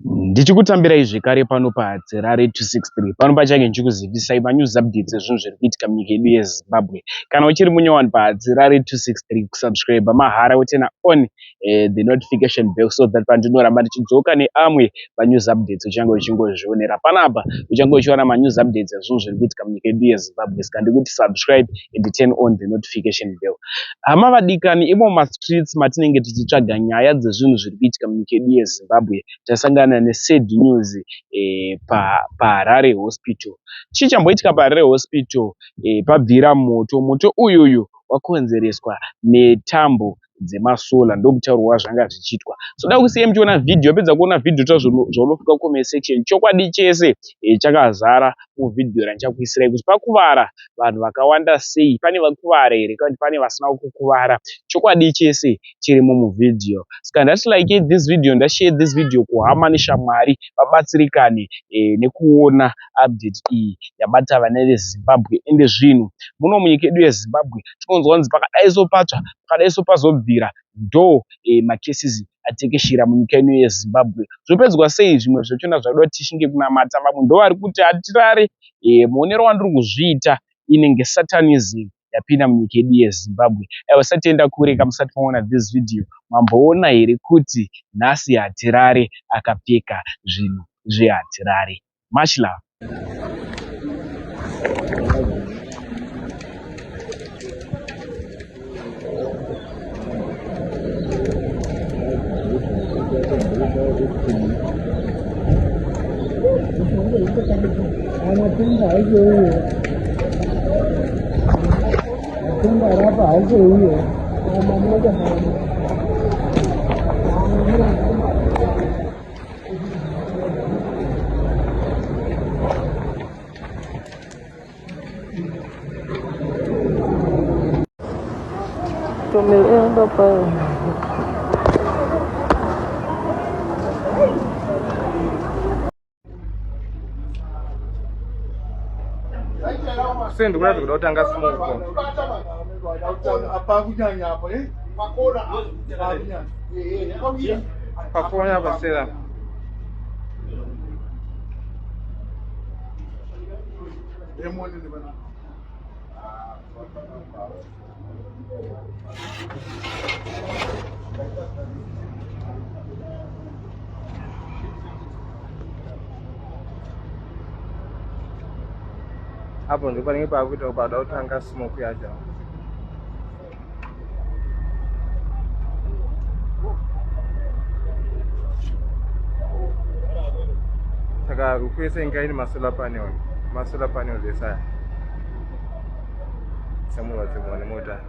Ndichikutambirai zvekare pano paHadzirare 263 pano pachake ndichikuzivisai manews updates ezvinhu zviri kuitika munyika yedu yeZimbabwe. Kana uchiri munyowani paHadzirare 263 kusubscribe mahara utena on the notification bell so that pandinoramba ndichidzoka neamwe manews updates uchange uchingozvionera panapa uchange uchiwana manews updates ezvinhu zviri kuitika munyika yedu yeZimbabwe. Saka ndikuti subscribe and turn on the notification bell. Hama vadikani, imo mastreets matinenge tichitsvaga nyaya dzezvinhu zviri kuitika munyika yedu yeZimbabwe tasangana nesad news paHarare hospital. Chii chamboitika paHarare hospital? Pabvira moto uyuyu wakonzereswa netambo dzemasola, ndomutauro wazvanga zvichiitwa. So da kusiyai muchiona video, pedza kuona video zvaunofika comment section. Chokwadi chese chakazara muvidhio randichakuisirai kuti pakuvara vanhu vakawanda sei, pane vakuvara here kana kuti pane vasina kukuvara. Chokwadi chese chirimo muvidhio. Saka ndati like this video, ndashare this video kuhama neshamwari vabatsirikane nekuona update iyi yabata vana veZimbabwe. Ende zvinhu muno munyika yedu yeZimbabwe tikonzwa kunzi pakadai sopatsva, pakadai sopazobvira ndo macases atekeshera munyika yedu yeZimbabwe. Zvopedzwa sei zvimwe zvachona zvinoda kuti tishinge kunamata vamwe ndo vari kuti hatirare. Muonero wandiri kuzviita inenge satanism yapinda munyika yedu yeZimbabwe. Usati enda kure kana musati maona this video, mamboona here kuti nhasi Hatirare akapfeka zvinhu zveHatirare. Much love. Sendo kuda kuda utanga smoke. Apa kunyanya apa makona Pakonya pasela. Lemon ni bana. Hapo ndipo panenge pakuita pada utanga smoke yacho. Saka ukuise ingaini masolar panel desaya. Samuel watemwa mota.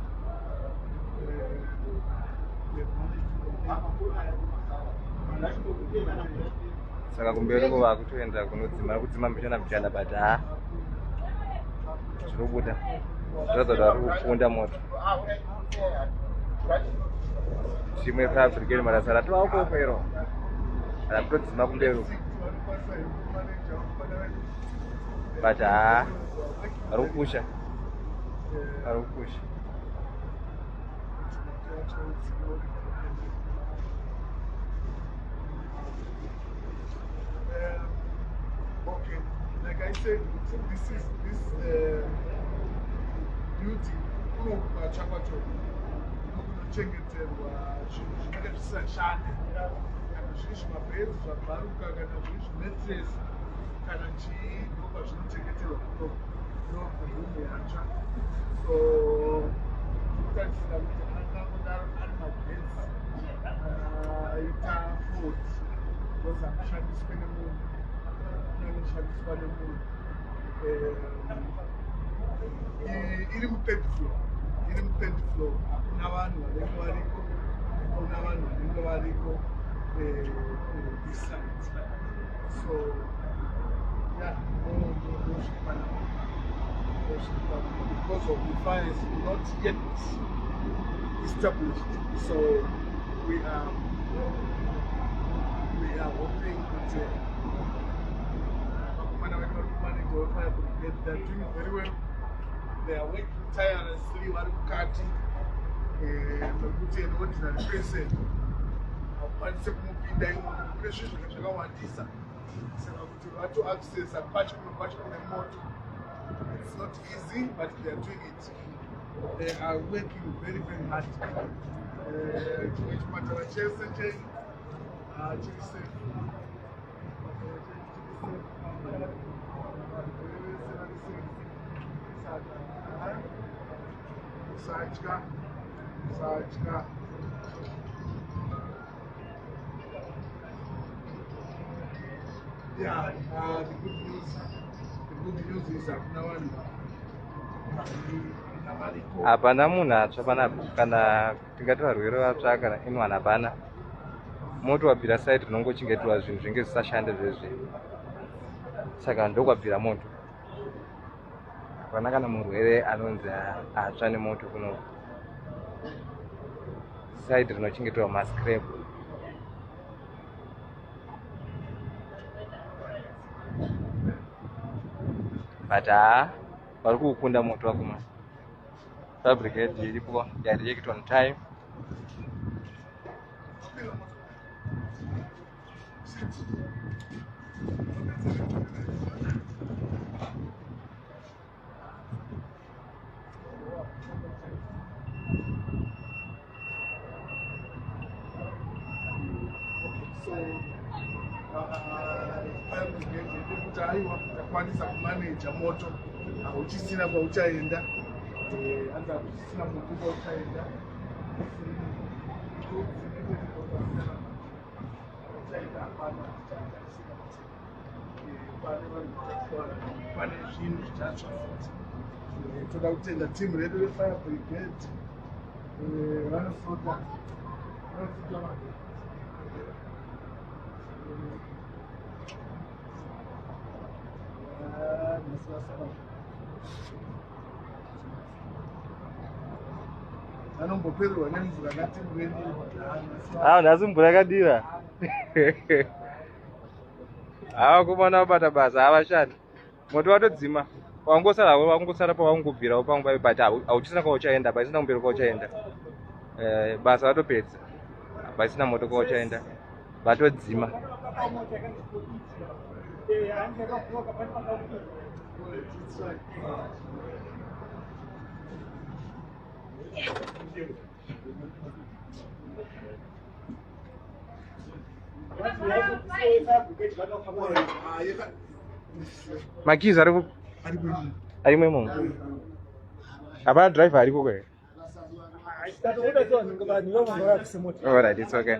Saka kumberi ko vakutoenda kunodzima kudzima mbichana but zvirobuda zvazoda vari kufunda moto chimwe paafrikeni marasara tovauko pero rakutodzima kumberi but vari kupusha Okay, like I said, this beauty chakwacho chengeterwa zvinhu zvinenge zvisashande kana zviri zvimabhedzi zvabharuka kana zviri zvimetress kana chii ndokwa zvinochengeterwa ndorumu yatsva. So kutarisira kuti angangodaro ari mabhedzi aita 40 because anoshandiswa nemunhu anoshandiswa nemunhu iri mu-third floor hakuna vanhu vanenge variko this side. So yeah, because of the fire is not yet established, so we are hoping that fire brigade, they are doing very well. They are working tirelessly. Vari mukati mekuti an ordinary person akwanise kumupinda imomo kune zvinhu zvakawandisa saka kuti vatoaccessa kwacho kune moto. It's not easy, but they are doing it. They are working very, very hard. Chipatara chese chiri safe. Satya. Yeah, the good news is hakuna vanhu hapana munhu atsva panapa kana tingati varwere vatsva kana anyone hapana. Moto wabvira site rinongochengeterwa zvinhu zvinge zvisashande zvezve, saka ndokwabvira moto. Hapana kana murwere anonzi atsva nemoto kuno site rinochengeterwa mascrap. But vari kuukunda moto wako mani. Fabricate iripo direct on time. kuti aiwa takwanisa kumaneja moto uchisina kwauchaenda anza uchisina muntu kwauchaenda pane zvinhu zvichatsva futi. Toda kutenda timu redu refire brigade vanosota vanombopererwa nemvura natimu redu. Nhasi mvura yakadira. Hava kumana vabata basa havashandi. Moto watodzima. Wangosara pawaungobvirawo panguva but hauchisina kwauchaenda, pasina kumberi kwauchaenda. Basa vatopedza. Pasina moto kwauchaenda. Vatodzima. Makizi arimo imomo. Hapana driver ariko kweli. Alright, it's okay.